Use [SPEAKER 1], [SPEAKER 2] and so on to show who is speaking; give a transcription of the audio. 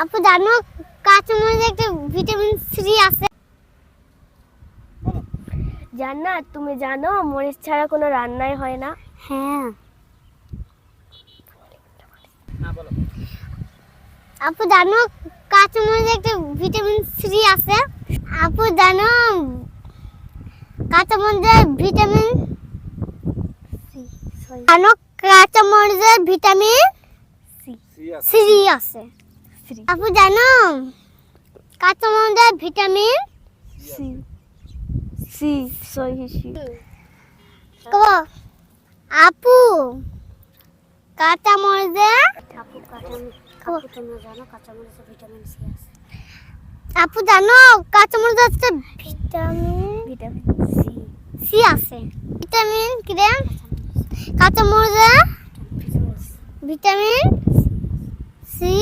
[SPEAKER 1] আপু জানো কাঁচামরিচে একটা ভিটামিন সি আছে?
[SPEAKER 2] জান্নাত, তুমি জানো মরিচ ছাড়া কোনো রান্নাই হয় না?
[SPEAKER 1] হ্যাঁ। আপু জানো কাঁচামরিচে একটা ভিটামিন সি আছে? আপু জানো কাঁচামরিচে ভিটামিন জানো কাঁচামরিচে ভিটামিন সি আছে? আপু জানো কাঁচামরিচে ভিটামিন
[SPEAKER 2] সি সি সহি সি।
[SPEAKER 1] আপু কাঁচামরিচে
[SPEAKER 3] তোমরা জানো কাঁচামরিচে ভিটামিন সি আছে?
[SPEAKER 1] আপু জানো কাঁচামরিচে ভিটামিন
[SPEAKER 2] ভিটামিন সি
[SPEAKER 1] সি আছে? ভিটামিন কি রে? কাঁচামরিচে ভিটামিন সি